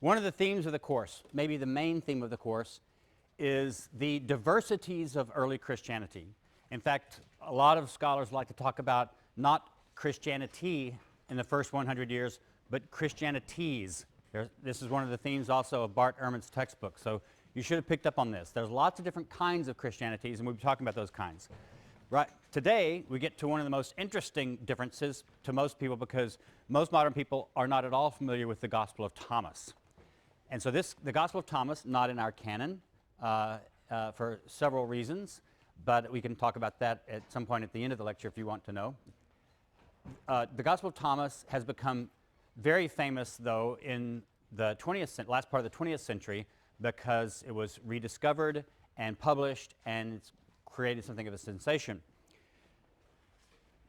One of the themes of the course, maybe the main theme of the course, is the diversities of early Christianity. In fact, a lot of scholars like to talk about not Christianity in the first 100 years, but Christianities. This is one of the themes also of Bart Ehrman's textbook, so you should have picked up on this. There's lots of different kinds of Christianities, and we'll be talking about those kinds. Right. Today, we get to one of the most interesting differences to most people because most modern people are not at all familiar with the Gospel of Thomas. And so the Gospel of Thomas, not in our canon for several reasons, but we can talk about that at some point at the end of the lecture if you want to know. The Gospel of Thomas has become very famous, though, in the last part of the 20th century because it was rediscovered and published, and it's created something of a sensation.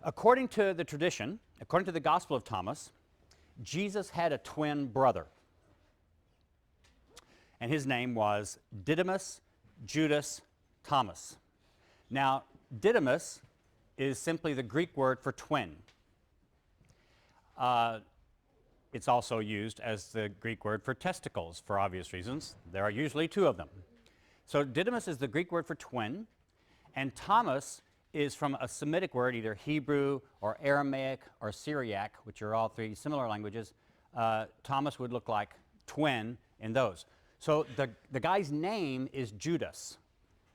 According to the tradition, according to the Gospel of Thomas, Jesus had a twin brother. And his name was Didymus Judas Thomas. Now, Didymus is simply the Greek word for twin. It's also used as the Greek word for testicles for obvious reasons. There are usually two of them. So Didymus is the Greek word for twin, and Thomas is from a Semitic word, either Hebrew or Aramaic or Syriac, which are all three similar languages. Thomas would look like twin in those. So the guy's name is Judas.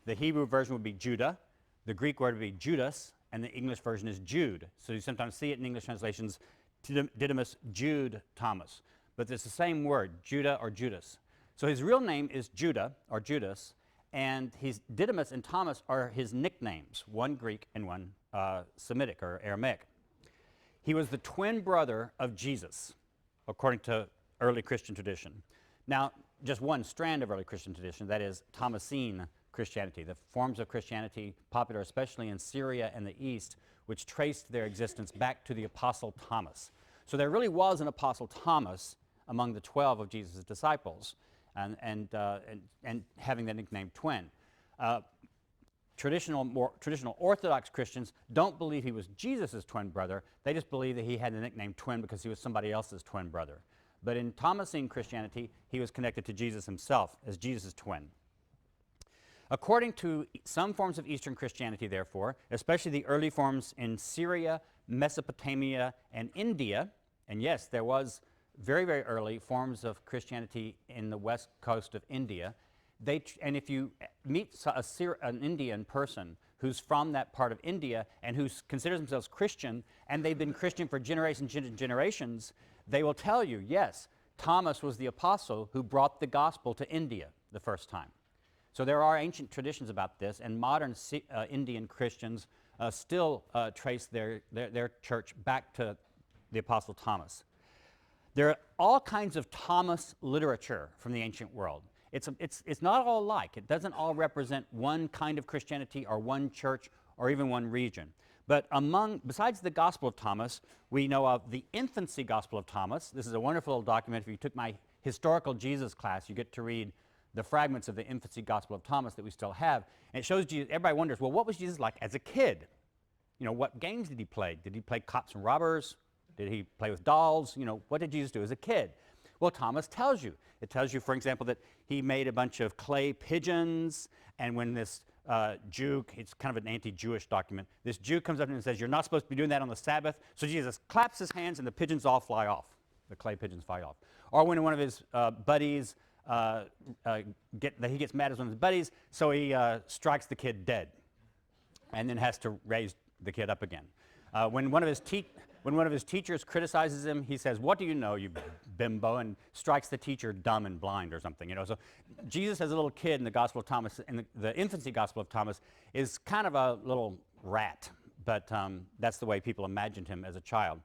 The Hebrew version would be Judah, the Greek word would be Judas, and the English version is Jude. So you sometimes see it in English translations, Didymus Jude Thomas. But it's the same word, Judah or Judas. So his real name is Judah or Judas, and Didymus and Thomas are his nicknames, one Greek and one Semitic or Aramaic. He was the twin brother of Jesus, according to early Christian tradition. Now, just one strand of early Christian tradition, that is Thomasine Christianity, the forms of Christianity popular especially in Syria and the East, which traced their existence back to the Apostle Thomas. So there really was an Apostle Thomas among the 12 of Jesus' disciples, and having the nickname twin. Traditional Orthodox Christians don't believe he was Jesus' twin brother. They just believe that he had the nickname twin because he was somebody else's twin brother. But in Thomasine Christianity, he was connected to Jesus himself as Jesus' twin. According to some forms of Eastern Christianity, therefore, especially the early forms in Syria, Mesopotamia, and India, and yes, there was very, very early forms of Christianity in the west coast of India, and if you meet an Indian person who's from that part of India and who considers themselves Christian, and they've been Christian for generations and generations, they will tell you, yes, Thomas was the apostle who brought the gospel to India the first time. So there are ancient traditions about this, and modern Indian Christians still trace their church back to the apostle Thomas. There are all kinds of Thomas literature from the ancient world. It's not all alike. It doesn't all represent one kind of Christianity or one church or even one region. But besides the Gospel of Thomas, we know of the Infancy Gospel of Thomas. This is a wonderful little document. If you took my historical Jesus class, you get to read the fragments of the Infancy Gospel of Thomas that we still have. And it shows Jesus. Everybody wonders, well, what was Jesus like as a kid? You know, what games did he play? Did he play cops and robbers? Did he play with dolls? You know, what did Jesus do as a kid? Well, Thomas tells you. It tells you, for example, that he made a bunch of clay pigeons, and when this Jew, it's kind of an anti-Jewish document, this Jew comes up and says, you're not supposed to be doing that on the Sabbath, so Jesus claps his hands and the pigeons all fly off. The clay pigeons fly off. Or when one of his buddies, he gets mad at one of his buddies, so he strikes the kid dead and then has to raise the kid up again. When one of his teachers criticizes him, he says, "What do you know, you bimbo?" and strikes the teacher dumb and blind or something. You know, so Jesus as a little kid in the Gospel of Thomas, in the Infancy Gospel of Thomas, is kind of a little rat, but that's the way people imagined him as a child.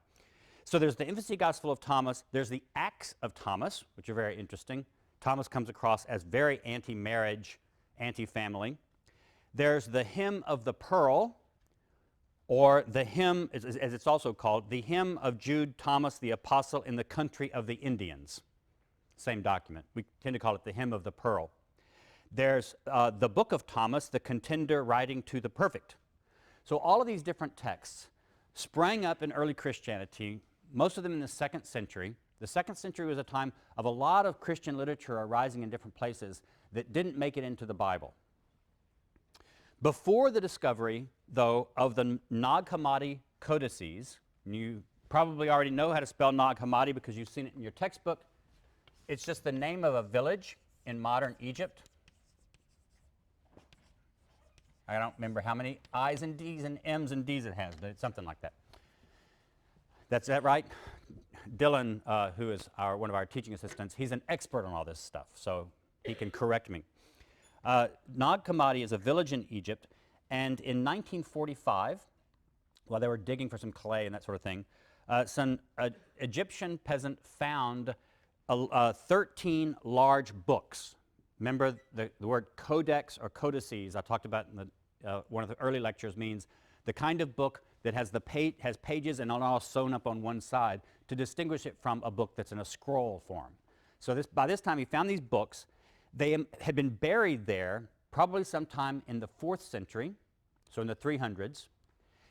So there's the Infancy Gospel of Thomas. There's the Acts of Thomas, which are very interesting. Thomas comes across as very anti-marriage, anti-family. There's the Hymn of the Pearl, or the hymn, as it's also called, the Hymn of Jude Thomas the Apostle in the Country of the Indians. Same document. We tend to call it the Hymn of the Pearl. There's the Book of Thomas, the Contender Writing to the Perfect. So all of these different texts sprang up in early Christianity, most of them in the 2nd century, The 2nd century was a time of a lot of Christian literature arising in different places that didn't make it into the Bible. Before the discovery, though, of the Nag Hammadi codices, and you probably already know how to spell Nag Hammadi because you've seen it in your textbook. It's just the name of a village in modern Egypt. I don't remember how many I's and D's and M's and D's it has, but it's something like that. That's that right? Dylan, who is one of our teaching assistants, he's an expert on all this stuff, so he can correct me. Nag Hammadi is a village in Egypt, and in 1945, while they were digging for some clay and that sort of thing, some Egyptian peasant found 13 large books. Remember the word codex or codices I talked about in one of the early lectures means the kind of book that has has pages and all sewn up on one side to distinguish it from a book that's in a scroll form. So by this time he found these books. They had been buried there probably sometime in the 4th century, so in the 300s,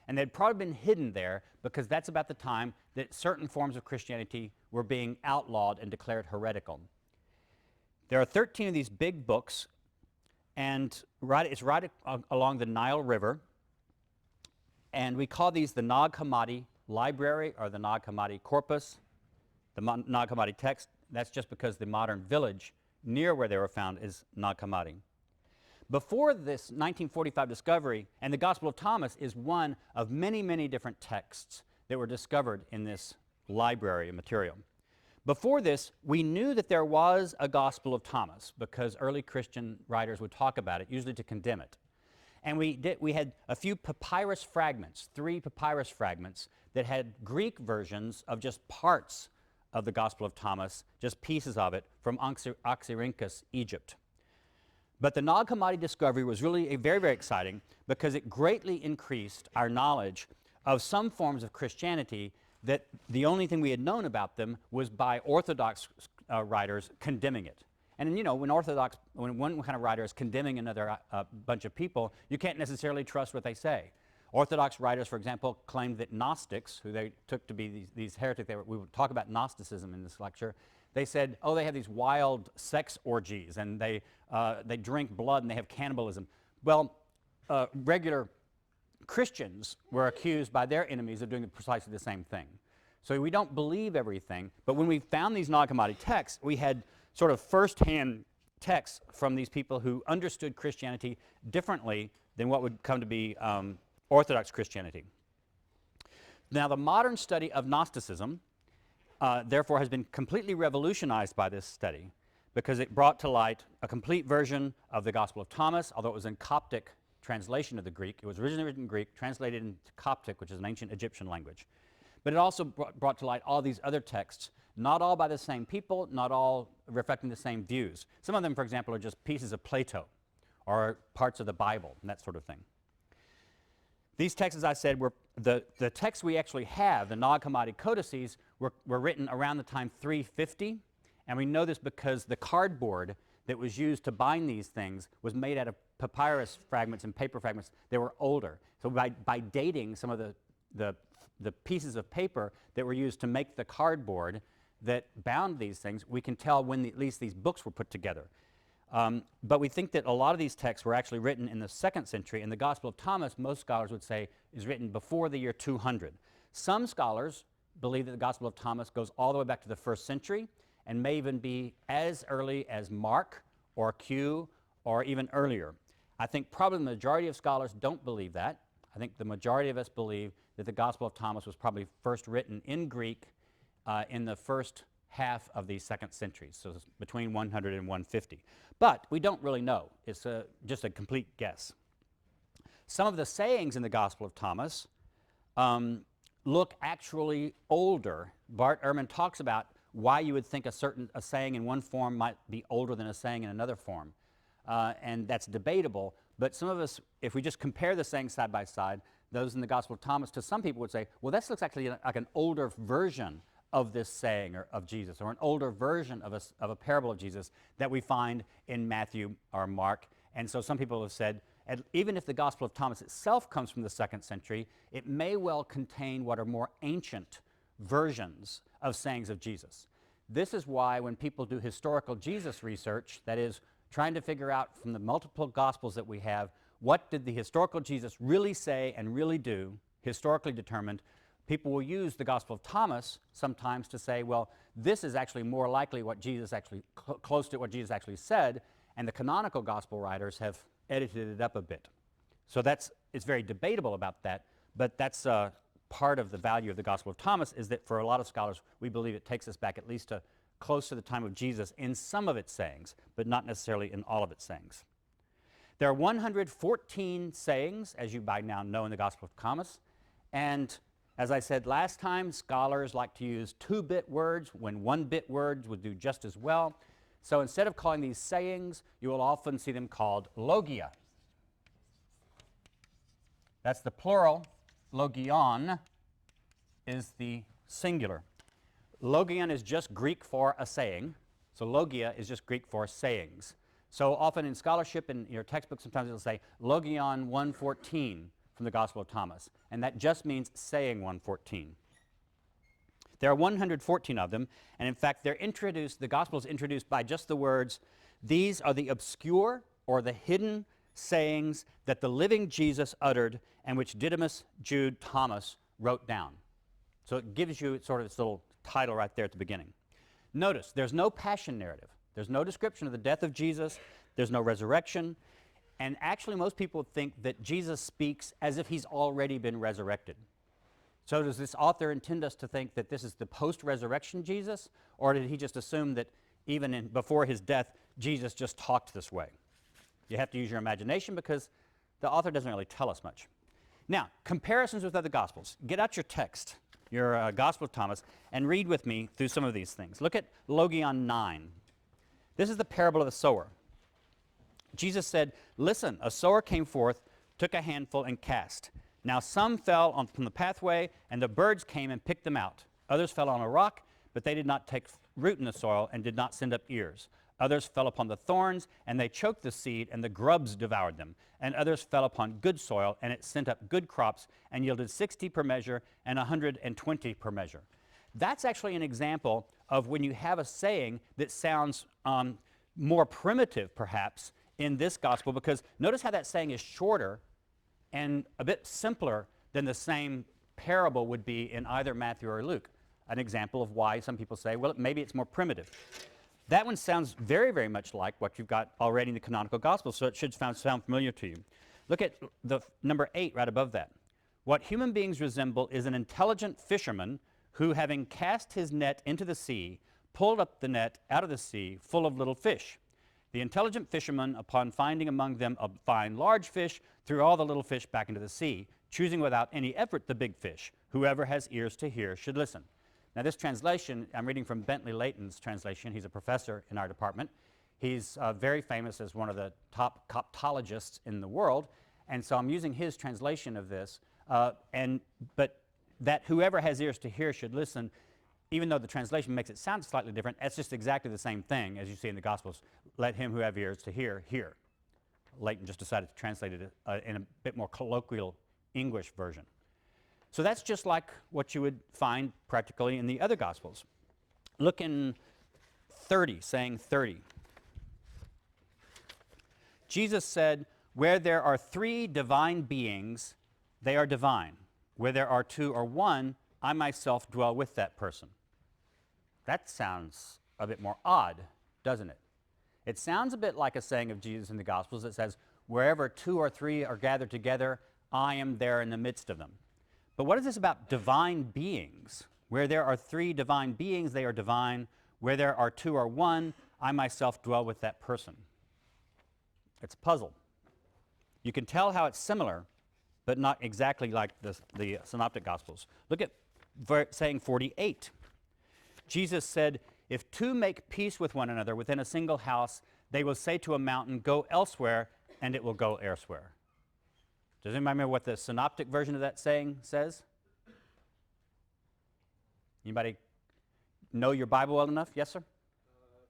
and they'd probably been hidden there because that's about the time that certain forms of Christianity were being outlawed and declared heretical. There are 13 of these big books, and it's right along the Nile River, and we call these the Nag Hammadi Library or the Nag Hammadi Corpus, the Nag Hammadi text. That's just because the modern village near where they were found is Nag Hammadi. Before this 1945 discovery, and the Gospel of Thomas is one of many, many different texts that were discovered in this library of material. Before this, we knew that there was a Gospel of Thomas because early Christian writers would talk about it, usually to condemn it. And we had a few papyrus fragments, 3 papyrus fragments, that had Greek versions of just parts of the Gospel of Thomas, just pieces of it, from Oxyrhynchus, Egypt. But the Nag Hammadi discovery was really very, very exciting because it greatly increased our knowledge of some forms of Christianity that the only thing we had known about them was by Orthodox writers condemning it. And you know, when one kind of writer is condemning another bunch of people, you can't necessarily trust what they say. Orthodox writers, for example, claimed that Gnostics, who they took to be these heretics, we would talk about Gnosticism in this lecture, they said, oh, they have these wild sex orgies, and they drink blood, and they have cannibalism. Well, regular Christians were accused by their enemies of doing precisely the same thing. So we don't believe everything, but when we found these Nag Hammadi texts, we had sort of first-hand texts from these people who understood Christianity differently than what would come to be Orthodox Christianity. Now, the modern study of Gnosticism, therefore, has been completely revolutionized by this study because it brought to light a complete version of the Gospel of Thomas, although it was in Coptic translation of the Greek. It was originally written in Greek, translated into Coptic, which is an ancient Egyptian language. But it also brought to light all these other texts, not all by the same people, not all reflecting the same views. Some of them, for example, are just pieces of Plato or parts of the Bible and that sort of thing. These texts, as I said, were the texts we actually have, the Nag Hammadi codices, were written around the time 350, and we know this because the cardboard that was used to bind these things was made out of papyrus fragments and paper fragments that were older. So by dating some of the pieces of paper that were used to make the cardboard that bound these things, we can tell when at least these books were put together. But we think that a lot of these texts were actually written in the 2nd century, and the Gospel of Thomas, most scholars would say, is written before the year 200. Some scholars believe that the Gospel of Thomas goes all the way back to the 1st century and may even be as early as Mark or Q or even earlier. I think probably the majority of scholars don't believe that. I think the majority of us believe that the Gospel of Thomas was probably first written in Greek in the first half of the 2nd century, so it's between 100 and 150. But we don't really know. It's just a complete guess. Some of the sayings in the Gospel of Thomas look actually older. Bart Ehrman talks about why you would think a saying in one form might be older than a saying in another form. And that's debatable, but some of us, if we just compare the sayings side by side, those in the Gospel of Thomas, to some people would say, well, this looks actually like an older version of this saying of Jesus, or an older version of a parable of Jesus that we find in Matthew or Mark. And so some people have said, even if the Gospel of Thomas itself comes from the 2nd century, it may well contain what are more ancient versions of sayings of Jesus. This is why when people do historical Jesus research, that is, trying to figure out from the multiple Gospels that we have, what did the historical Jesus really say and really do, historically determined, people will use the Gospel of Thomas sometimes to say, well, this is actually more likely what Jesus actually, close to what Jesus actually said, and the canonical Gospel writers have edited it up a bit. So it's very debatable about that, but that's part of the value of the Gospel of Thomas, is that for a lot of scholars, we believe it takes us back at least to close to the time of Jesus in some of its sayings, but not necessarily in all of its sayings. There are 114 sayings, as you by now know, in the Gospel of Thomas, and as I said last time, scholars like to use 2-bit words when 1-bit words would do just as well. So instead of calling these sayings, you will often see them called logia. That's the plural. Logion is the singular. Logion is just Greek for a saying. So logia is just Greek for sayings. So often in scholarship, in your textbook, sometimes it'll say Logion 114 from the Gospel of Thomas. And that just means saying 114. There are 114 of them. And in fact, the Gospel is introduced by just the words, "These are the obscure or the hidden sayings that the living Jesus uttered and which Didymus, Jude, Thomas wrote down." So it gives you sort of this little title right there at the beginning. Notice, there's no passion narrative. There's no description of the death of Jesus. There's no resurrection. And actually, most people think that Jesus speaks as if he's already been resurrected. So does this author intend us to think that this is the post-resurrection Jesus, or did he just assume that even before his death, Jesus just talked this way? You have to use your imagination because the author doesn't really tell us much. Now, comparisons with other Gospels. Get out your text, your Gospel of Thomas, and read with me through some of these things. Look at Logion 9. This is the parable of the sower. Jesus said, "Listen, a sower came forth, took a handful, and cast. Now some fell from the pathway, and the birds came and picked them out. Others fell on a rock, but they did not take root in the soil and did not send up ears. Others fell upon the thorns, and they choked the seed, and the grubs devoured them. And others fell upon good soil, and it sent up good crops, and yielded 60 per measure and 120 per measure." That's actually an example of when you have a saying that sounds more primitive, perhaps, in this gospel, because notice how that saying is shorter and a bit simpler than the same parable would be in either Matthew or Luke. An example of why some people say, well, maybe it's more primitive. That one sounds very, very much like what you've got already in the canonical gospel, so it should sound familiar to you. Look at the number 8 right above that. "What human beings resemble is an intelligent fisherman who, having cast his net into the sea, pulled up the net out of the sea full of little fish. The intelligent fisherman, upon finding among them a fine large fish, threw all the little fish back into the sea, choosing without any effort the big fish. Whoever has ears to hear should listen." Now this translation, I'm reading from Bentley Layton's translation. He's a professor in our department. He's very famous as one of the top coptologists in the world, and so I'm using his translation of this. But that "whoever has ears to hear should listen," even though the translation makes it sound slightly different, that's just exactly the same thing as you see in the Gospels. "Let him who have ears to hear, hear." Layton just decided to translate it in a bit more colloquial English version. So that's just like what you would find practically in the other Gospels. Look in 30, saying 30. Jesus said, "Where there are 3 divine beings, they are divine. Where there are 2 or 1, I myself dwell with that person." That sounds a bit more odd, doesn't it? It sounds a bit like a saying of Jesus in the Gospels that says, "Wherever 2 or 3 are gathered together, I am there in the midst of them." But what is this about divine beings? Where there are 3 divine beings, they are divine. Where there are 2 or 1, I myself dwell with that person. It's a puzzle. You can tell how it's similar, but not exactly like the Synoptic Gospels. Look at saying 48. Jesus said, "If 2 make peace with one another within a single house, they will say to a mountain, 'Go elsewhere,' and it will go elsewhere." Does anybody remember what the Synoptic version of that saying says? Anybody know your Bible well enough? Yes, sir? If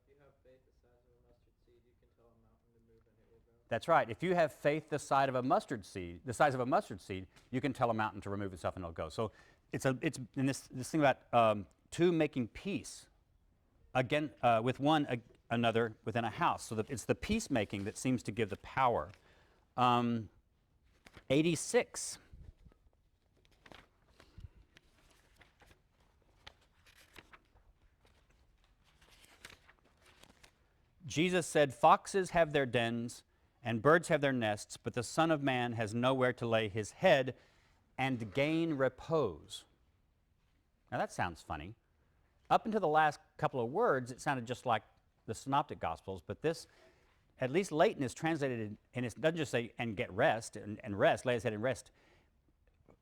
you have faith the size of a mustard seed, you can tell a mountain to move and it will go. That's right. If you have faith the size of a mustard seed, you can tell a mountain to remove itself and it'll go. So it's in this thing about 2 making peace. with another within a house. So it's the peacemaking that seems to give the power. 86. Jesus said, "Foxes have their dens, and birds have their nests, but the Son of Man has nowhere to lay his head and gain repose." Now that sounds funny. Up until the last couple of words, it sounded just like the Synoptic Gospels, but this, at least Leighton is translated, and it doesn't just say, "and get rest," and rest, lay his head and rest.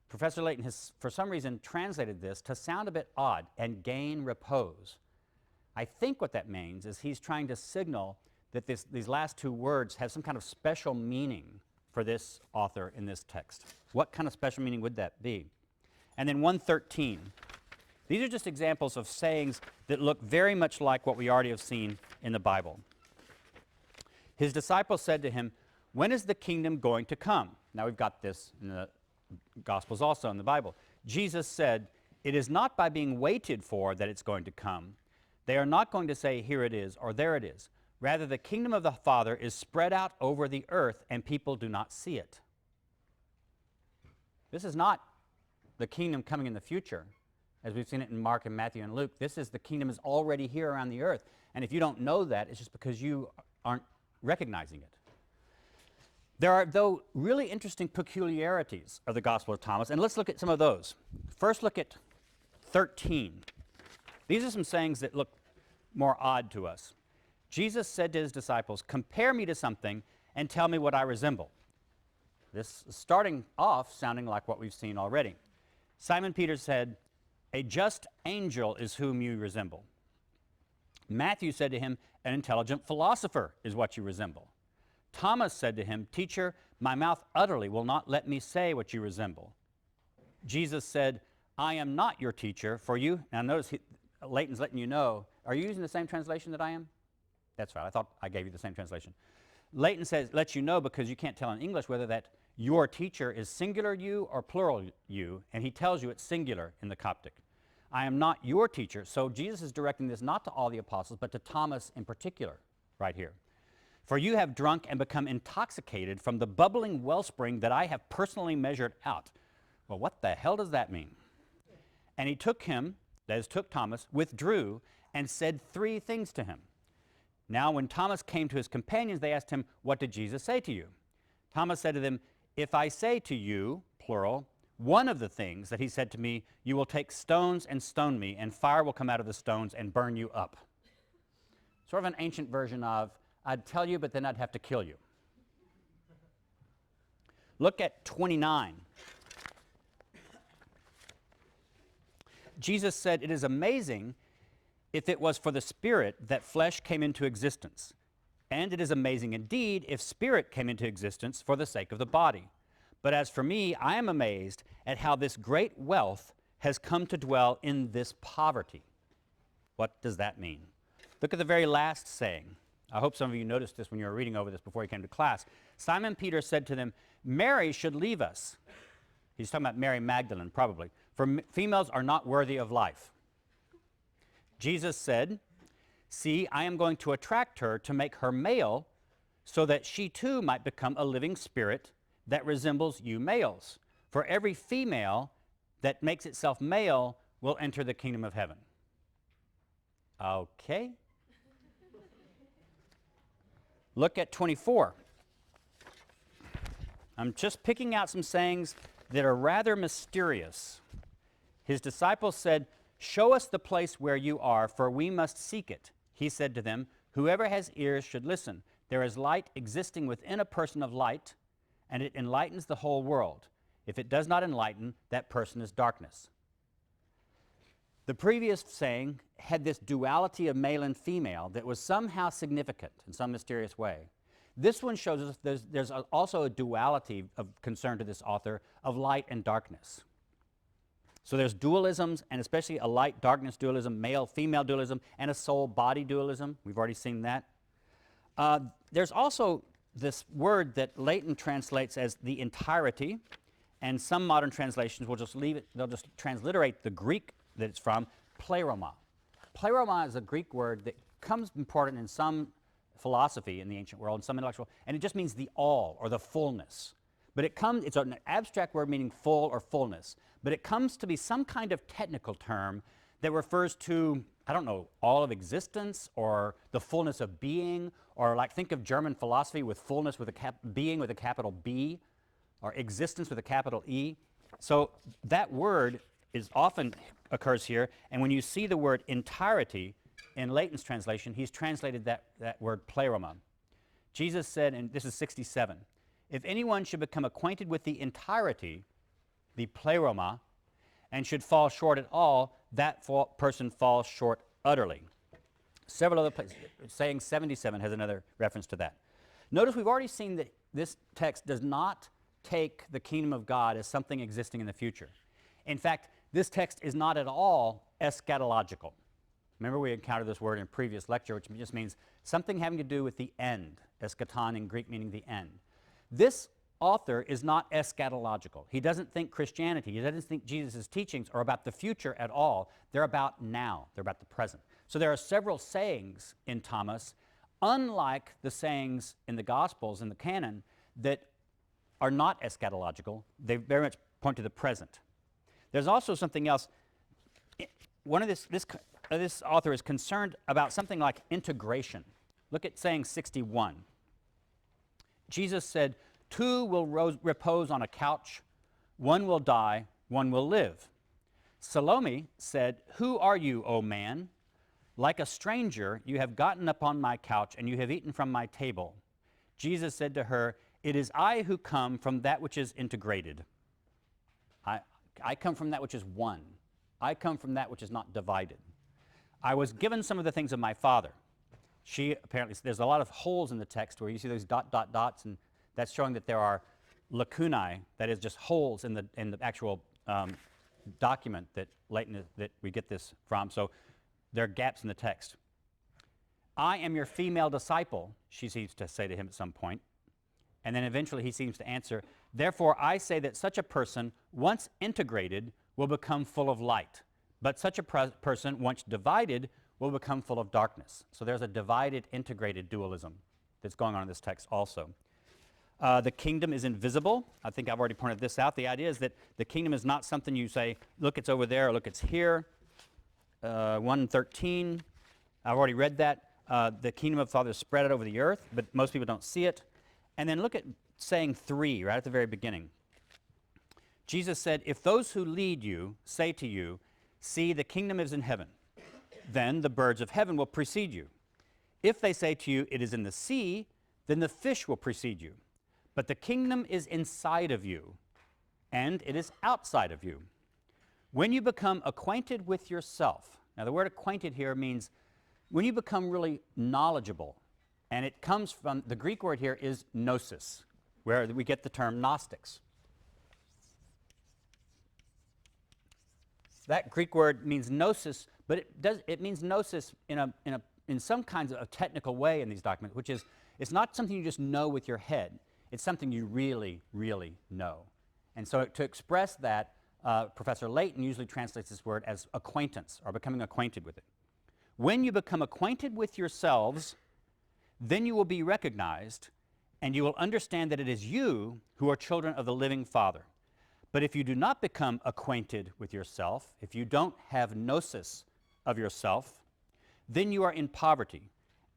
Professor Leighton has, for some reason, translated this to sound a bit odd, "and gain repose." I think what that means is he's trying to signal that these last two words have some kind of special meaning for this author in this text. What kind of special meaning would that be? And then 113. These are just examples of sayings that look very much like what we already have seen in the Bible. His disciples said to him, "When is the kingdom going to come?" Now we've got this in the Gospels also in the Bible. Jesus said, "It is not by being waited for that it's going to come. They are not going to say, 'Here it is,' or 'There it is.' Rather, the kingdom of the Father is spread out over the earth, and people do not see it." This is not the kingdom coming in the future, as we've seen it in Mark and Matthew and Luke. This is the kingdom is already here around the earth. And if you don't know that, it's just because you aren't recognizing it. There are, though, really interesting peculiarities of the Gospel of Thomas, and let's look at some of those. First, look at 13. These are some sayings that look more odd to us. Jesus said to his disciples, "Compare me to something and tell me what I resemble." This is starting off sounding like what we've seen already. Simon Peter said, "A just angel is whom you resemble." Matthew said to him, "An intelligent philosopher is what you resemble." Thomas said to him, "Teacher, my mouth utterly will not let me say what you resemble." Jesus said, "I am not your teacher, for you..." Now notice Leighton's letting you know. Are you using the same translation that I am? That's right. I thought I gave you the same translation. Leighton says, "Lets you know," because you can't tell in English whether that "your teacher" is singular you or plural you, and he tells you it's singular in the Coptic. "I am not your teacher." So Jesus is directing this not to all the apostles, but to Thomas in particular, right here. "For you have drunk and become intoxicated from the bubbling wellspring that I have personally measured out." Well, what the hell does that mean? "And he took him," that is, took Thomas, "withdrew and said 3 things to him. Now when Thomas came to his companions, they asked him, 'What did Jesus say to you?' Thomas said to them, 'If I say to you,' plural, 'one of the things that he said to me, you will take stones and stone me, and fire will come out of the stones and burn you up.'" Sort of an ancient version of, "I'd tell you, but then I'd have to kill you." Look at 29. Jesus said, "It is amazing if it was for the Spirit that flesh came into existence. And it is amazing indeed if spirit came into existence for the sake of the body. But as for me, I am amazed at how this great wealth has come to dwell in this poverty." What does that mean? Look at the very last saying. I hope some of you noticed this when you were reading over this before you came to class. Simon Peter said to them, "Mary should leave us." He's talking about Mary Magdalene, probably. "For females are not worthy of life." Jesus said, "See, I am going to attract her to make her male, so that she too might become a living spirit that resembles you males. For every female that makes itself male will enter the kingdom of heaven." Okay. Look at 24. I'm just picking out some sayings that are rather mysterious. His disciples said, "Show us the place where you are, for we must seek it." He said to them, "Whoever has ears should listen. There is light existing within a person of light, and it enlightens the whole world. If it does not enlighten, that person is darkness." The previous saying had this duality of male and female that was somehow significant in some mysterious way. This one shows us there's also a duality of concern to this author of light and darkness. So there's dualisms, and especially a light-darkness dualism, male-female dualism, and a soul-body dualism. We've already seen that. There's also this word that Leighton translates as the entirety, and some modern translations will just leave it, they'll just transliterate the Greek that it's from, pleroma. pleroma is a Greek word that comes important in some philosophy in the ancient world, in some intellectual, and it just means the all or the fullness. But it's an abstract word meaning full or fullness. But it comes to be some kind of technical term that refers to, I don't know, all of existence or the fullness of being, or like think of German philosophy with fullness with being with a capital B, or existence with a capital E. So that word is often occurs here, and when you see the word entirety in Leighton's translation, he's translated that word pleroma. Jesus said, and this is 67, if anyone should become acquainted with the entirety, the pleroma, and should fall short at all, that person falls short utterly. Several other places, saying 77 has another reference to that. Notice we've already seen that this text does not take the kingdom of God as something existing in the future. In fact, this text is not at all eschatological. Remember we encountered this word in a previous lecture, which just means something having to do with the end, eschaton in Greek meaning the end. This author is not eschatological. He doesn't think Christianity, he doesn't think Jesus' teachings are about the future at all. They're about now. They're about the present. So there are several sayings in Thomas, unlike the sayings in the Gospels, in the canon, that are not eschatological. They very much point to the present. There's also something else. This author is concerned about something like integration. Look at saying 61. Jesus said, two will repose on a couch, one will die, one will live. Salome said, who are you, O man? Like a stranger, you have gotten upon my couch, and you have eaten from my table. Jesus said to her, it is I who come from that which is integrated. I come from that which is one. I come from that which is not divided. I was given some of the things of my Father. She apparently, there's a lot of holes in the text where you see those dots, and that's showing that there are lacunae, that is just holes in the actual document that that we get this from. So there are gaps in the text. I am your female disciple, she seems to say to him at some point. And then eventually he seems to answer, therefore I say that such a person, once integrated, will become full of light. But such a person, once divided, will become full of darkness. So there's a divided, integrated dualism that's going on in this text also. The kingdom is invisible. I think I've already pointed this out. The idea is that the kingdom is not something you say, look, it's over there, or look, it's here. 1:13, I've already read that. The kingdom of the Father is spread out over the earth, but most people don't see it. And then look at saying 3, right at the very beginning. Jesus said, if those who lead you say to you, see, the kingdom is in heaven, then the birds of heaven will precede you. If they say to you, it is in the sea, then the fish will precede you. But the kingdom is inside of you, and it is outside of you. When you become acquainted with yourself, now the word acquainted here means when you become really knowledgeable, and it comes from, the Greek word here is gnosis, where we get the term Gnostics. That Greek word means gnosis, but it means gnosis in some kinds of technical way in these documents, which is, it's not something you just know with your head. It's something you really, really know. And so to express that, Professor Leighton usually translates this word as acquaintance, or becoming acquainted with it. When you become acquainted with yourselves, then you will be recognized, and you will understand that it is you who are children of the living Father. But if you do not become acquainted with yourself, if you don't have gnosis of yourself, then you are in poverty,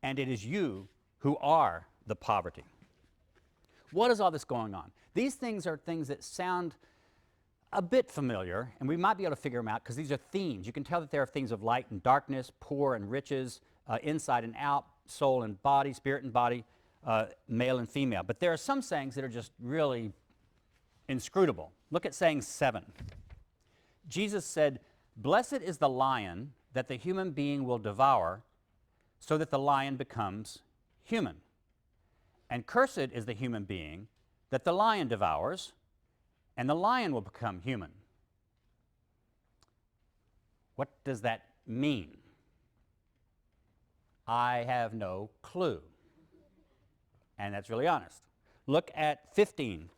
and it is you who are the poverty. What is all this going on? These things are things that sound a bit familiar, and we might be able to figure them out because these are themes. You can tell that there are things of light and darkness, poor and riches, inside and out, soul and body, spirit and body, male and female. But there are some sayings that are just really inscrutable. Look at saying 7. Jesus said, blessed is the lion that the human being will devour, so that the lion becomes human. And cursed is the human being that the lion devours, and the lion will become human. What does that mean? I have no clue. And that's really honest. Look at 15.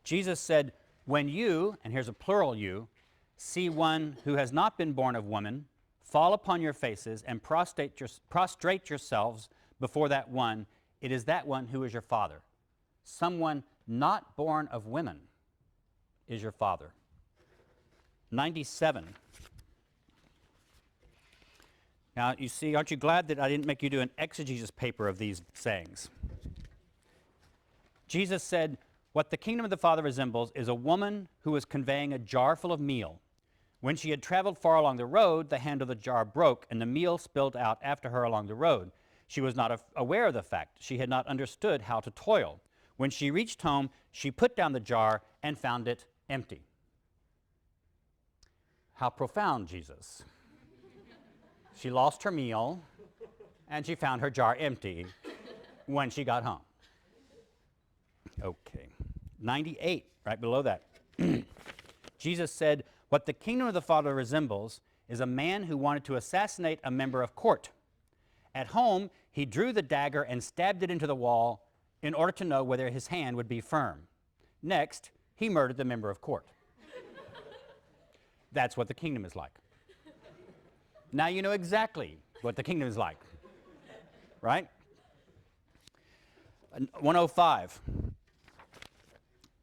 Jesus said, When you, and here's a plural you, see one who has not been born of woman, fall upon your faces and prostrate yourselves before that one. It is that one who is your father. Someone not born of women is your father. 97. Now, you see, aren't you glad that I didn't make you do an exegesis paper of these sayings? Jesus said, what the kingdom of the Father resembles is a woman who was conveying a jar full of meal. When she had traveled far along the road, the handle of the jar broke, and the meal spilled out after her along the road. She was not aware of the fact. She had not understood how to toil. When she reached home, she put down the jar and found it empty. How profound, Jesus. She lost her meal, and she found her jar empty when she got home. Okay. 98, right below that. Jesus said, what the kingdom of the Father resembles is a man who wanted to assassinate a member of court. At home, he drew the dagger and stabbed it into the wall in order to know whether his hand would be firm. Next, he murdered the member of court. That's what the kingdom is like. Now you know exactly what the kingdom is like, right? 105.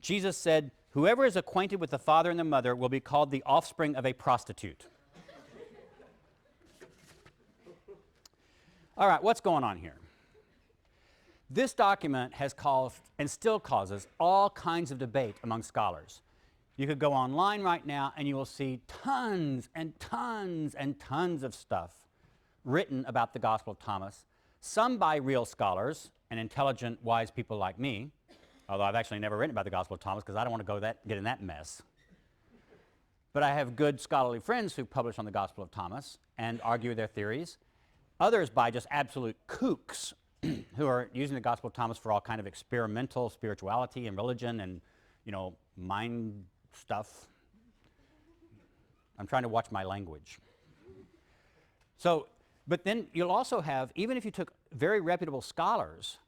Jesus said, whoever is acquainted with the father and the mother will be called the offspring of a prostitute. All right, what's going on here? This document has caused, and still causes, all kinds of debate among scholars. You could go online right now and you will see tons and tons and tons of stuff written about the Gospel of Thomas, some by real scholars and intelligent, wise people like me, although I've actually never written about the Gospel of Thomas because I don't want to get in that mess. But I have good scholarly friends who publish on the Gospel of Thomas and argue their theories. Others by just absolute kooks who are using the Gospel of Thomas for all kind of experimental spirituality and religion and, mind stuff. I'm trying to watch my language. So, but then you'll also have, even if you took very reputable scholars,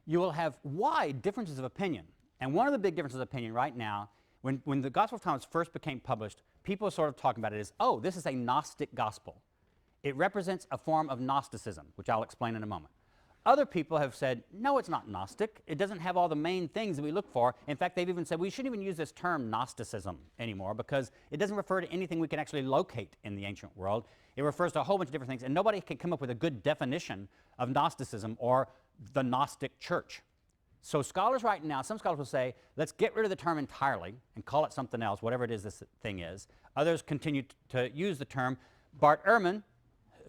you will have wide differences of opinion. And one of the big differences of opinion right now, when the Gospel of Thomas first became published, people are sort of talking about it as, oh, this is a Gnostic gospel. It represents a form of Gnosticism, which I'll explain in a moment. Other people have said, no, it's not Gnostic. It doesn't have all the main things that we look for. In fact, they've even said we shouldn't even use this term Gnosticism anymore because it doesn't refer to anything we can actually locate in the ancient world. It refers to a whole bunch of different things, and nobody can come up with a good definition of Gnosticism or the Gnostic church. So scholars right now, some scholars will say, let's get rid of the term entirely and call it something else, whatever it is this thing is. Others continue to use the term. Bart Ehrman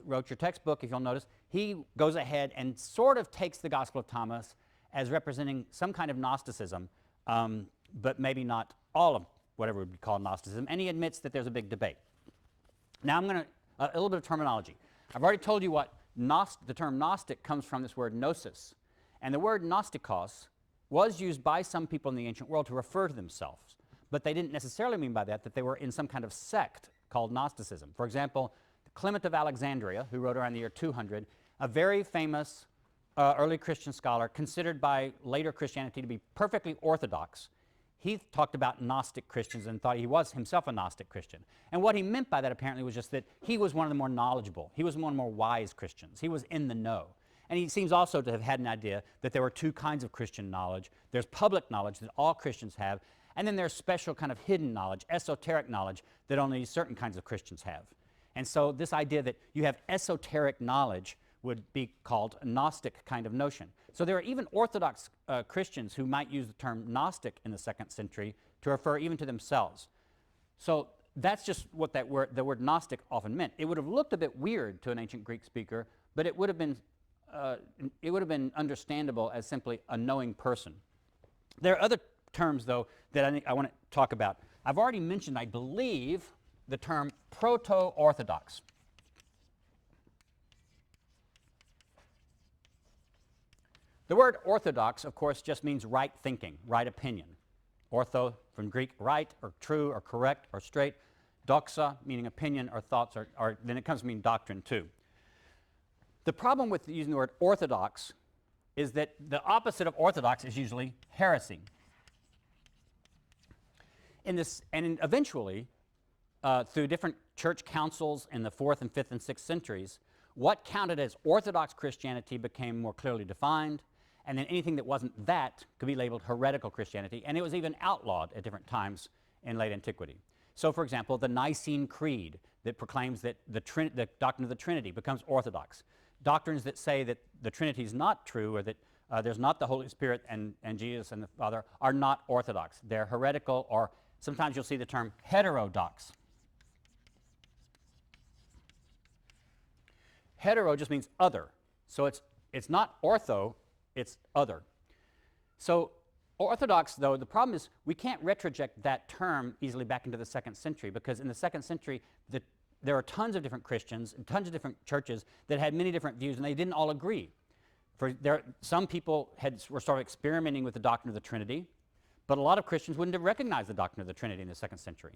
wrote your textbook, if you'll notice. He goes ahead and sort of takes the Gospel of Thomas as representing some kind of Gnosticism, but maybe not all of whatever would be called Gnosticism, and he admits that there's a big debate. Now I'm going to, a little bit of terminology. I've already told you what the term Gnostic comes from, this word gnosis. And the word Gnostikos was used by some people in the ancient world to refer to themselves, but they didn't necessarily mean by that they were in some kind of sect called Gnosticism. For example, Clement of Alexandria, who wrote around the year 200, a very famous early Christian scholar, considered by later Christianity to be perfectly orthodox. He talked about Gnostic Christians and thought he was himself a Gnostic Christian. And what he meant by that apparently was just that he was one of the more knowledgeable. He was one of the more wise Christians. He was in the know. And he seems also to have had an idea that there were two kinds of Christian knowledge. There's public knowledge that all Christians have, and then there's special kind of hidden knowledge, esoteric knowledge, that only certain kinds of Christians have. And so this idea that you have esoteric knowledge would be called a Gnostic kind of notion. So there are even Orthodox Christians who might use the term Gnostic in the 2nd century to refer even to themselves. So that's just what the word Gnostic often meant. It would have looked a bit weird to an ancient Greek speaker, but it would have been understandable as simply a knowing person. There are other terms, though, that I want to talk about. I've already mentioned, I believe, the term proto-Orthodox. The word orthodox, of course, just means right thinking, right opinion. Ortho, from Greek, right, or true, or correct, or straight. Doxa, meaning opinion or thoughts, or then it comes to mean doctrine, too. The problem with using the word orthodox is that the opposite of orthodox is usually heresy. Eventually, through different church councils in the 4th and 5th and 6th centuries, what counted as Orthodox Christianity became more clearly defined, and then anything that wasn't that could be labeled heretical Christianity, and it was even outlawed at different times in late antiquity. So, for example, the Nicene Creed that proclaims that the doctrine of the Trinity becomes orthodox. Doctrines that say that the Trinity is not true, or that there's not the Holy Spirit and Jesus and the Father, are not orthodox. They're heretical, or sometimes you'll see the term heterodox. Hetero just means other. So it's not ortho, it's other. So Orthodox, though, the problem is we can't retroject that term easily back into the 2nd century, because in the 2nd century there are tons of different Christians and tons of different churches that had many different views, and they didn't all agree. Some people were sort of experimenting with the doctrine of the Trinity, but a lot of Christians wouldn't have recognized the doctrine of the Trinity in the 2nd century.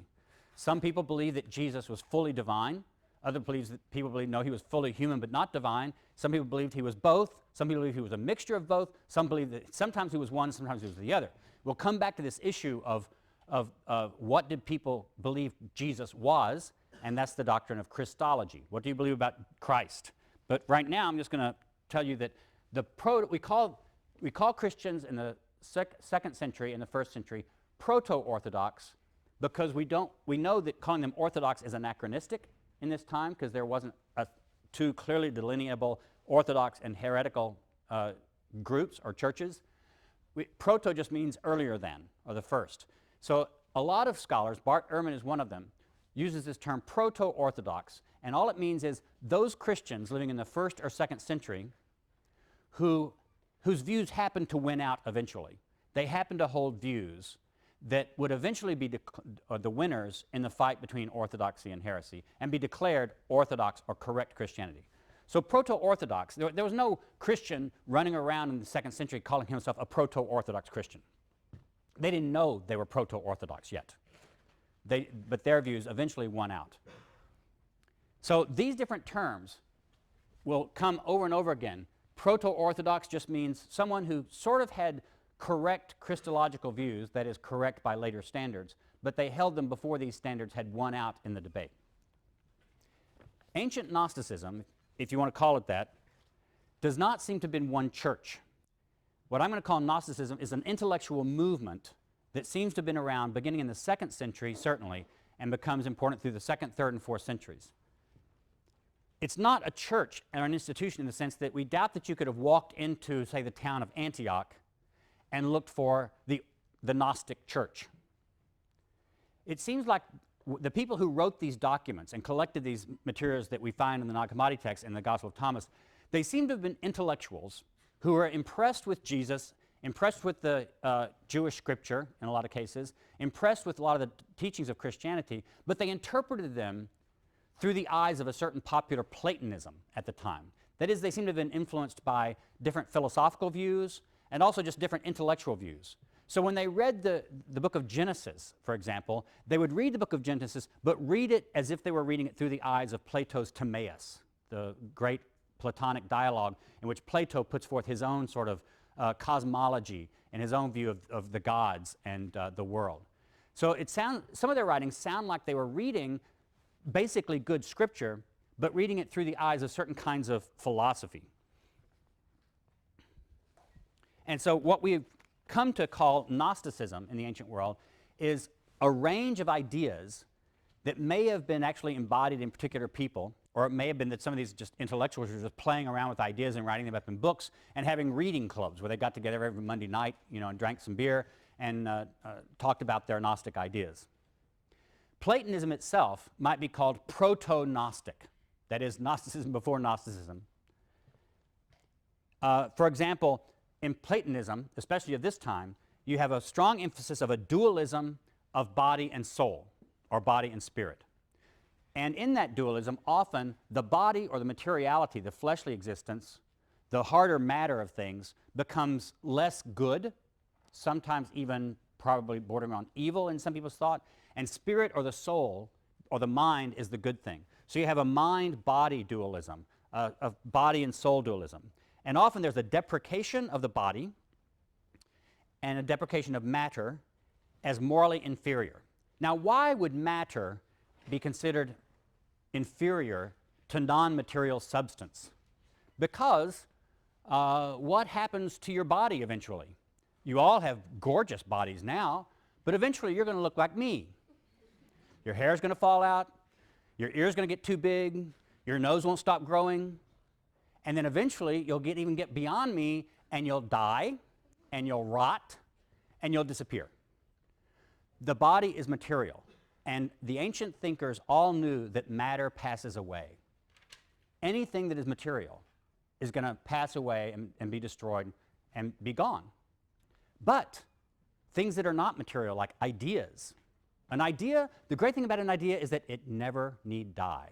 Some people believed that Jesus was fully divine. Other people believed, no, he was fully human but not divine. Some people believed he was both. Some people believed he was a mixture of both. Some believed that sometimes he was one, sometimes he was the other. We'll come back to this issue of what did people believe Jesus was, and that's the doctrine of Christology. What do you believe about Christ? But right now I'm just going to tell you that we call Christians in the 2nd century and the 1st century proto-Orthodox, because we know that calling them Orthodox is anachronistic in this time, because there wasn't two clearly delineable Orthodox and heretical groups or churches. Proto just means earlier than, or the first. So a lot of scholars, Bart Ehrman is one of them, uses this term proto-Orthodox, and all it means is those Christians living in the 1st or 2nd century whose views happened to win out eventually. They happened to hold views that would eventually be the winners in the fight between orthodoxy and heresy, and be declared orthodox or correct Christianity. So proto-Orthodox, there was no Christian running around in the 2nd century calling himself a proto-Orthodox Christian. They didn't know they were proto-Orthodox yet. But their views eventually won out. So these different terms will come over and over again. Proto-Orthodox just means someone who sort of had correct Christological views, that is, correct by later standards, but they held them before these standards had won out in the debate. Ancient Gnosticism, if you want to call it that, does not seem to have been one church. What I'm going to call Gnosticism is an intellectual movement that seems to have been around beginning in the 2nd century, certainly, and becomes important through the 2nd, 3rd, and 4th centuries. It's not a church or an institution in the sense that we doubt that you could have walked into, say, the town of Antioch and looked for the Gnostic church. It seems like the people who wrote these documents and collected these materials that we find in the Nag Hammadi text and the Gospel of Thomas, they seem to have been intellectuals who were impressed with Jesus, impressed with the Jewish scripture in a lot of cases, impressed with a lot of the teachings of Christianity, but they interpreted them through the eyes of a certain popular Platonism at the time. That is, they seem to have been influenced by different philosophical views and also just different intellectual views. So when they read the book of Genesis, for example, they would read the book of Genesis, but read it as if they were reading it through the eyes of Plato's Timaeus, the great Platonic dialogue in which Plato puts forth his own sort of cosmology and his own view of the gods and the world. So some of their writings sound like they were reading basically good scripture, but reading it through the eyes of certain kinds of philosophy. And so what we've come to call Gnosticism in the ancient world is a range of ideas that may have been actually embodied in particular people, or it may have been that some of these just intellectuals were just playing around with ideas and writing them up in books and having reading clubs where they got together every Monday night, and drank some beer and talked about their Gnostic ideas. Platonism itself might be called proto-Gnostic, that is, Gnosticism before Gnosticism. For example, in Platonism, especially at this time, you have a strong emphasis of a dualism of body and soul, or body and spirit. And in that dualism, often the body or the materiality, the fleshly existence, the harder matter of things, becomes less good, sometimes even probably bordering on evil in some people's thought, and spirit or the soul or the mind is the good thing. So you have a mind-body dualism, of body and soul dualism. And often there's a deprecation of the body and a deprecation of matter as morally inferior. Now, why would matter be considered inferior to non-material substance? Because what happens to your body eventually? You all have gorgeous bodies now, but eventually you're going to look like me. Your hair's going to fall out, your ear's going to get too big, your nose won't stop growing, and then eventually you'll even get beyond me, and you'll die, and you'll rot, and you'll disappear. The body is material, and the ancient thinkers all knew that matter passes away. Anything that is material is going to pass away and be destroyed and be gone. But things that are not material, like ideas, an idea, the great thing about an idea is that it never need die.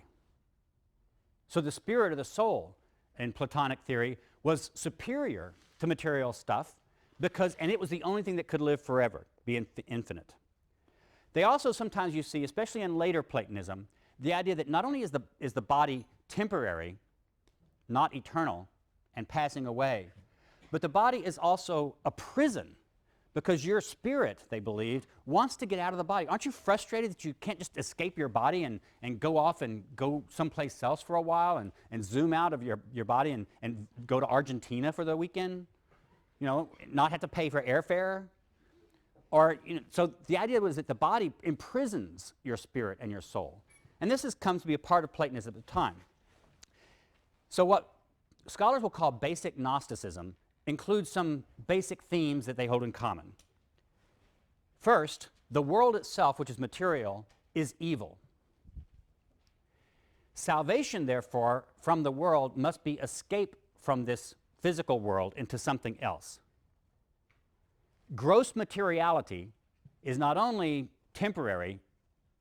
So the spirit or the soul in Platonic theory was superior to material stuff and it was the only thing that could live forever, be infinite. They also sometimes you see, especially in later Platonism, the idea that not only is the body temporary, not eternal, and passing away, but the body is also a prison because your spirit, they believed, wants to get out of the body. Aren't you frustrated that you can't just escape your body and go off and go someplace else for a while and zoom out of your body and go to Argentina for the weekend? You know, not have to pay for airfare? Or, you know, so the idea was that the body imprisons your spirit and your soul. And this comes to be a part of Platonism at the time. So what scholars will call basic Gnosticism includes some basic themes that they hold in common. First, the world itself, which is material, is evil. Salvation, therefore, from the world must be escape from this physical world into something else. Gross materiality is not only temporary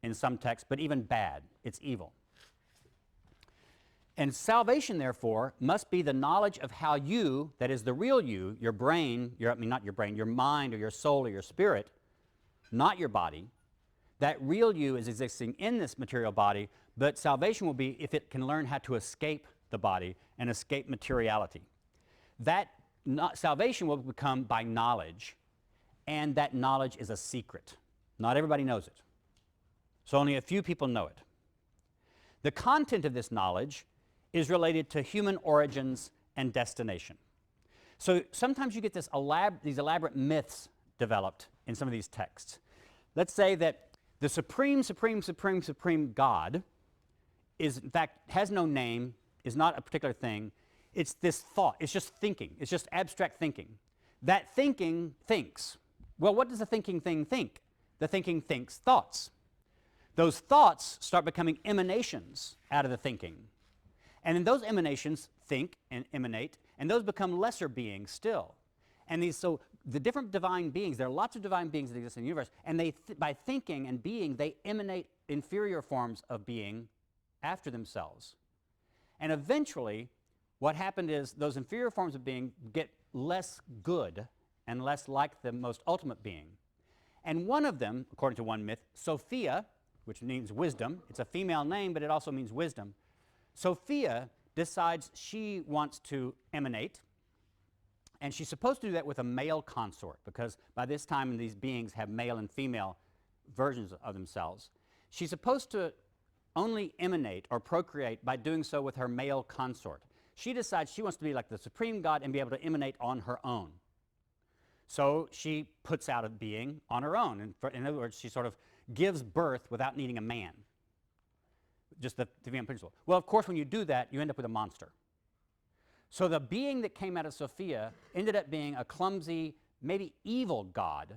in some texts, but even bad. It's evil. And salvation, therefore, must be the knowledge of how you, that is the real you, your brain, not your brain, your mind or your soul or your spirit, not your body, that real you is existing in this material body, but salvation will be if it can learn how to escape the body and escape materiality. Salvation will become by knowledge, and that knowledge is a secret. Not everybody knows it. So only a few people know it. The content of this knowledge is related to human origins and destination. So sometimes you get these elaborate myths developed in some of these texts. Let's say that the supreme God is, in fact, has no name, is not a particular thing. It's this thought. It's just thinking. It's just abstract thinking. That thinking thinks. Well, what does the thinking thing think? The thinking thinks thoughts. Those thoughts start becoming emanations out of the thinking. And then those emanations think and emanate, and those become lesser beings still. And so the different divine beings, there are lots of divine beings that exist in the universe, and by thinking and being, they emanate inferior forms of being after themselves. And eventually, what happened is those inferior forms of being get less good and less like the most ultimate being. And one of them, according to one myth, Sophia, which means wisdom, it's a female name, but it also means wisdom. Sophia decides she wants to emanate, and she's supposed to do that with a male consort, because by this time these beings have male and female versions of themselves. She's supposed to only emanate or procreate by doing so with her male consort. She decides she wants to be like the supreme God and be able to emanate on her own. So she puts out a being on her own. And in other words, she sort of gives birth without needing a man. Just the divine principle. Well, of course, when you do that, you end up with a monster. So the being that came out of Sophia ended up being a clumsy, maybe evil God.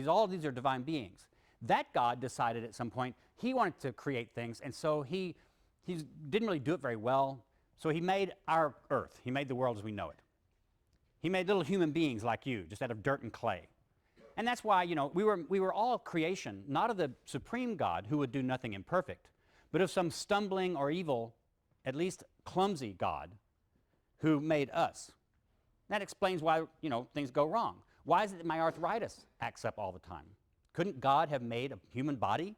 All of these are divine beings. That God decided at some point he wanted to create things, and so he didn't really do it very well. So he made our earth. He made the world as we know it. He made little human beings like you, just out of dirt and clay. And that's why, we were all creation, not of the supreme God who would do nothing imperfect, but of some stumbling or evil, at least clumsy God who made us. That explains why, things go wrong. Why is it that my arthritis acts up all the time? Couldn't God have made a human body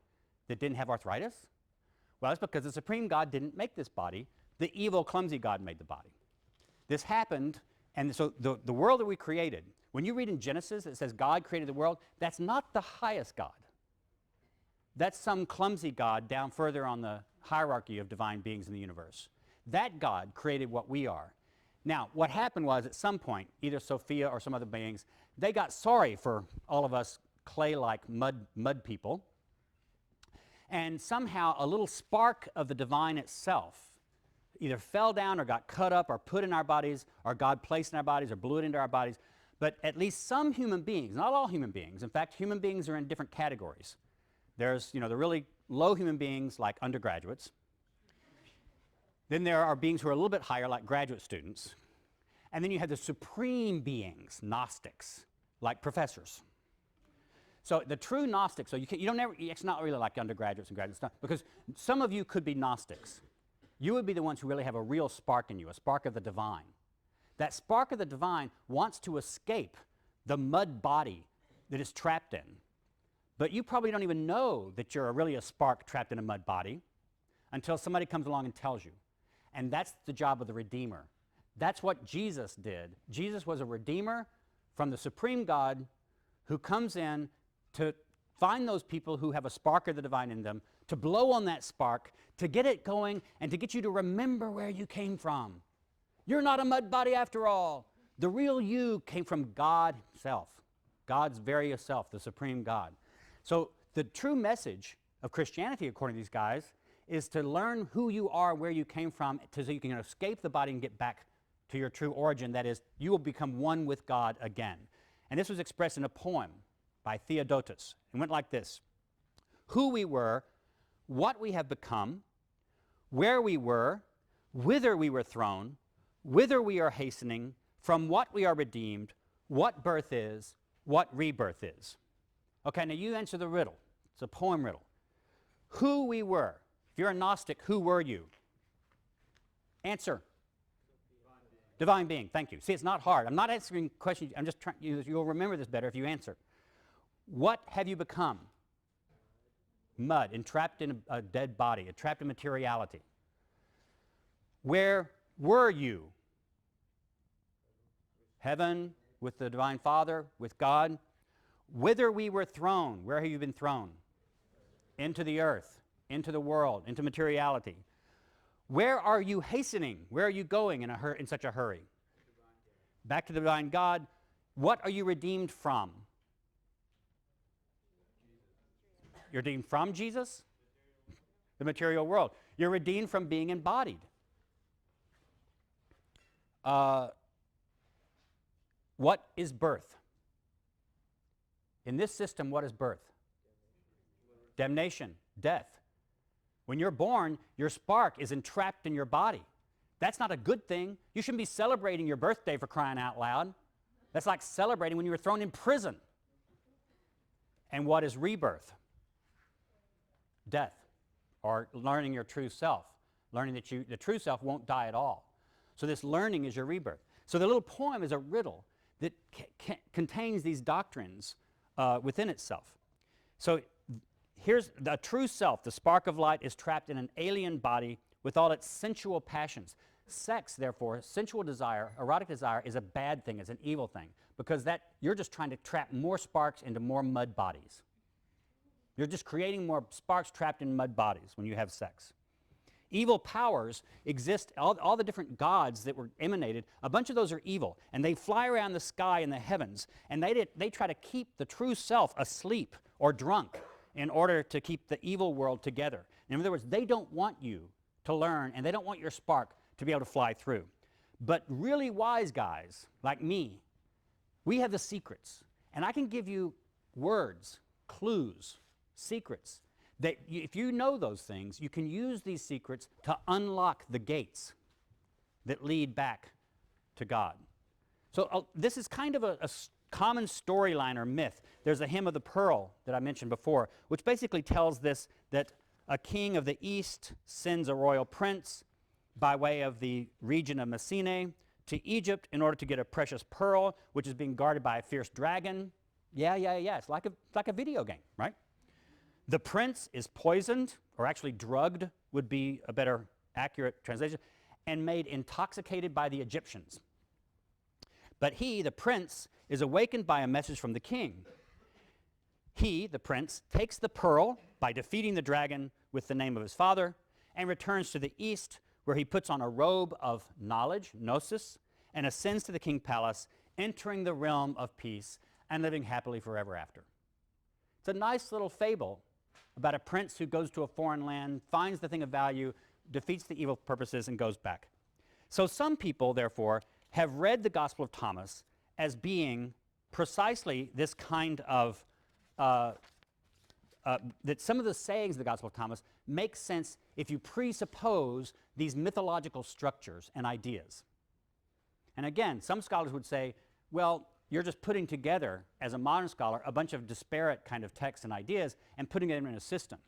that didn't have arthritis? Well, it's because the supreme God didn't make this body. The evil, clumsy God made the body. This happened, and so the world that we created, when you read in Genesis, it says God created the world, that's not the highest God. That's some clumsy God down further on the hierarchy of divine beings in the universe. That God created what we are. Now, what happened was at some point, either Sophia or some other beings, they got sorry for all of us clay-like mud people. And somehow a little spark of the divine itself either fell down or got cut up or put in our bodies, or God placed in our bodies or blew it into our bodies. But at least some human beings, not all human beings, in fact, human beings are in different categories. There's, the really low human beings like undergraduates. Then there are beings who are a little bit higher like graduate students. And then you have the supreme beings, Gnostics, like professors. So the true Gnostics, so you don't never, it's not really like undergraduates and graduate stuff, because some of you could be Gnostics. You would be the ones who really have a real spark in you, a spark of the divine. That spark of the divine wants to escape the mud body that it's trapped in. But you probably don't even know that you're really a spark trapped in a mud body until somebody comes along and tells you. And that's the job of the Redeemer. That's what Jesus did. Jesus was a Redeemer from the supreme God who comes in to find those people who have a spark of the divine in them, to blow on that spark, to get it going, and to get you to remember where you came from. You're not a mud body after all. The real you came from God himself, God's very self, the supreme God. So the true message of Christianity, according to these guys, is to learn who you are, where you came from, so you can escape the body and get back to your true origin. That is, you will become one with God again. And this was expressed in a poem by Theodotus. It went like this: who we were, what we have become, where we were, whither we were thrown, whither we are hastening, from what we are redeemed, what birth is, what rebirth is. Okay, now you answer the riddle. It's a poem riddle. Who we were. If you're a Gnostic, who were you? Answer. Divine being. Thank you. See, it's not hard. I'm not answering questions. I'm just trying. You'll remember this better if you answer. What have you become? Mud, entrapped in a dead body, entrapped in materiality. Where were you? Heaven, with the Divine Father, with God. Whither we were thrown. Where have you been thrown? Into the earth, into the world, into materiality. Where are you hastening? Where are you going in such a hurry? Back to the divine God. What are you redeemed from? You're redeemed from Jesus? The material world. You're redeemed from being embodied. What is birth? In this system, what is birth? Damnation, death. When you're born, your spark is entrapped in your body. That's not a good thing. You shouldn't be celebrating your birthday, for crying out loud. That's like celebrating when you were thrown in prison. And what is rebirth? Death, or learning your true self. Learning that the true self won't die at all. So this learning is your rebirth. So the little poem is a riddle that contains these doctrines within itself. So here's the true self, the spark of light, is trapped in an alien body with all its sensual passions. Sex, therefore, sensual desire, erotic desire, is a bad thing, it's an evil thing, because that you're just trying to trap more sparks into more mud bodies. You're just creating more sparks trapped in mud bodies when you have sex. Evil powers exist, all the different gods that were emanated, a bunch of those are evil, and they fly around the sky in the heavens, and they try to keep the true self asleep or drunk in order to keep the evil world together. In other words, they don't want you to learn, and they don't want your spark to be able to fly through. But really wise guys like me, we have the secrets, and I can give you words, clues, secrets, that if you know those things, you can use these secrets to unlock the gates that lead back to God. So this is kind of a common storyline or myth. There's a hymn of the pearl that I mentioned before, which basically tells this, that a king of the east sends a royal prince by way of the region of Messene to Egypt in order to get a precious pearl, which is being guarded by a fierce dragon. Yeah. It's like a video game, right? The prince is poisoned, or actually drugged would be a better accurate translation, and made intoxicated by the Egyptians. But he, the prince, is awakened by a message from the king. He, the prince, takes the pearl by defeating the dragon with the name of his father and returns to the east, where he puts on a robe of knowledge, gnosis, and ascends to the king's palace, entering the realm of peace and living happily forever after. It's a nice little fable about a prince who goes to a foreign land, finds the thing of value, defeats the evil purposes, and goes back. So some people, therefore, have read the Gospel of Thomas as being precisely this kind of, that some of the sayings of the Gospel of Thomas make sense if you presuppose these mythological structures and ideas. And again, some scholars would say, well, you're just putting together, as a modern scholar, a bunch of disparate kind of texts and ideas and putting them in a system.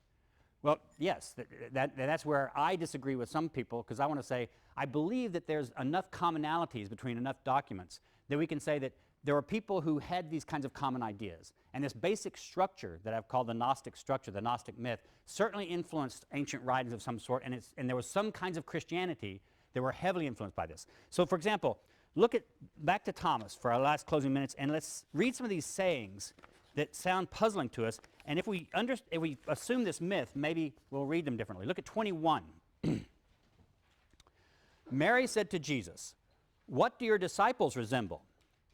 Well, yes, that's where I disagree with some people, because I want to say, I believe that there's enough commonalities between enough documents that we can say that there were people who had these kinds of common ideas. And this basic structure that I've called the Gnostic structure, the Gnostic myth, certainly influenced ancient writings of some sort, and there was some kinds of Christianity that were heavily influenced by this. So, for example, look back to Thomas for our last closing minutes, and let's read some of these sayings that sound puzzling to us. And if we assume this myth, maybe we'll read them differently. Look at 21. Mary said to Jesus, "What do your disciples resemble?"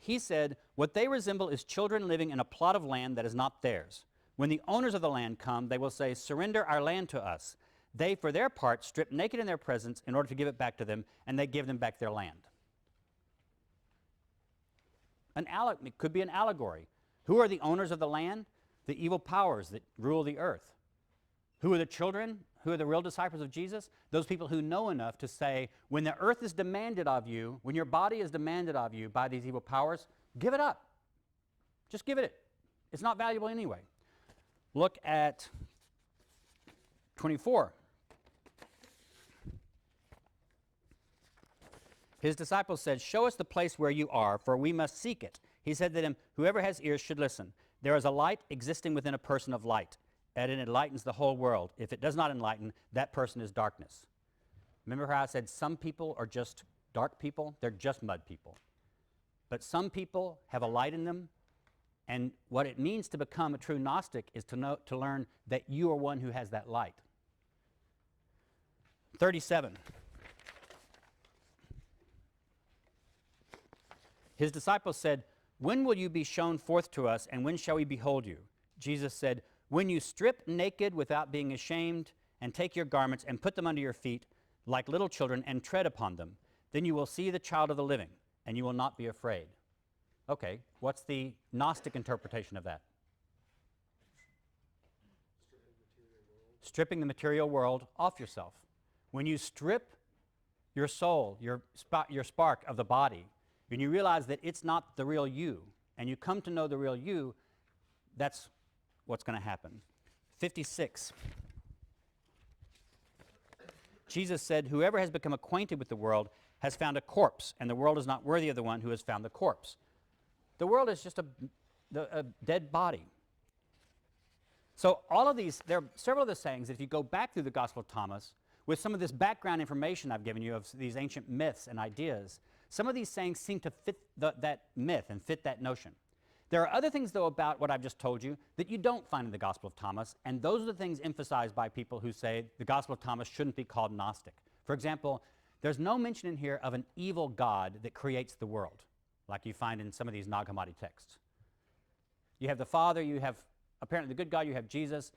He said, "What they resemble is children living in a plot of land that is not theirs. When the owners of the land come, they will say, 'Surrender our land to us.' They, for their part, strip naked in their presence in order to give it back to them, and they give them back their land." It could be an allegory. Who are the owners of the land? The evil powers that rule the earth. Who are the children? Who are the real disciples of Jesus? Those people who know enough to say, when the earth is demanded of you, when your body is demanded of you by these evil powers, give it up. Just give it. It's not valuable anyway. Look at 24. His disciples said, "Show us the place where you are, for we must seek it." He said to them, "Whoever has ears should listen. There is a light existing within a person of light, and it enlightens the whole world. If it does not enlighten, that person is darkness." Remember how I said some people are just dark people? They're just mud people. But some people have a light in them, and what it means to become a true Gnostic is to learn that you are one who has that light. 37. His disciples said, "When will you be shown forth to us, and when shall we behold you?" Jesus said, "When you strip naked without being ashamed, and take your garments and put them under your feet like little children and tread upon them, then you will see the child of the living, and you will not be afraid." Okay, what's the Gnostic interpretation of that? Stripping the material world off yourself. When you strip your soul, your spark of the body, when you realize that it's not the real you, and you come to know the real you, that's what's going to happen. 56. Jesus said, "Whoever has become acquainted with the world has found a corpse, and the world is not worthy of the one who has found the corpse." The world is just a dead body. So all of these, there are several of the sayings, if you go back through the Gospel of Thomas, with some of this background information I've given you of these ancient myths and ideas, some of these sayings seem to fit that myth and fit that notion. There are other things, though, about what I've just told you that you don't find in the Gospel of Thomas, and those are the things emphasized by people who say the Gospel of Thomas shouldn't be called Gnostic. For example, there's no mention in here of an evil God that creates the world, like you find in some of these Nag Hammadi texts. You have the Father, you have apparently the good God, you have Jesus,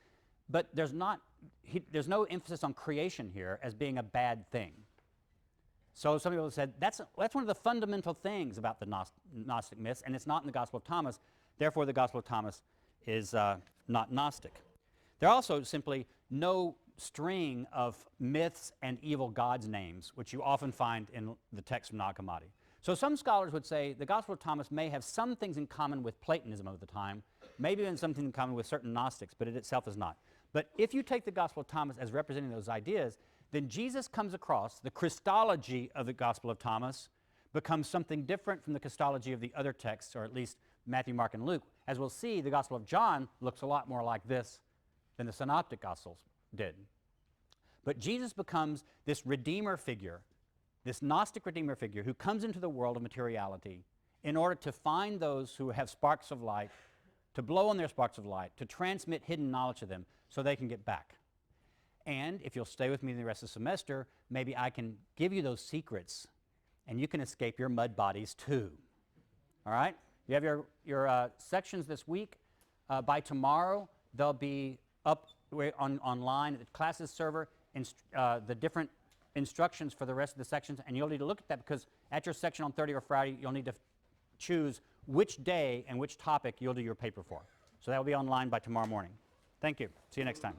but there's no emphasis on creation here as being a bad thing. So some people have said that's one of the fundamental things about the Gnostic myths, and it's not in the Gospel of Thomas. Therefore, the Gospel of Thomas is not Gnostic. There are also simply no string of myths and evil gods' names, which you often find in the text from Nag Hammadi. So some scholars would say the Gospel of Thomas may have some things in common with Platonism of the time, maybe even something in common with certain Gnostics, but it itself is not. But if you take the Gospel of Thomas as representing those ideas, then Jesus comes across, the Christology of the Gospel of Thomas becomes something different from the Christology of the other texts, or at least Matthew, Mark, and Luke. As we'll see, the Gospel of John looks a lot more like this than the Synoptic Gospels did. But Jesus becomes this Redeemer figure, this Gnostic Redeemer figure who comes into the world of materiality in order to find those who have sparks of light to blow on their sparks of light, to transmit hidden knowledge to them so they can get back. And if you'll stay with me the rest of the semester, maybe I can give you those secrets and you can escape your mud bodies too. All right? You have your sections this week. By tomorrow, they'll be up online at the classes server, the different instructions for the rest of the sections, and you'll need to look at that because at your section on Thursday or Friday, you'll need to choose which day and which topic you'll do your paper for. So that will be online by tomorrow morning. Thank you. See you next time.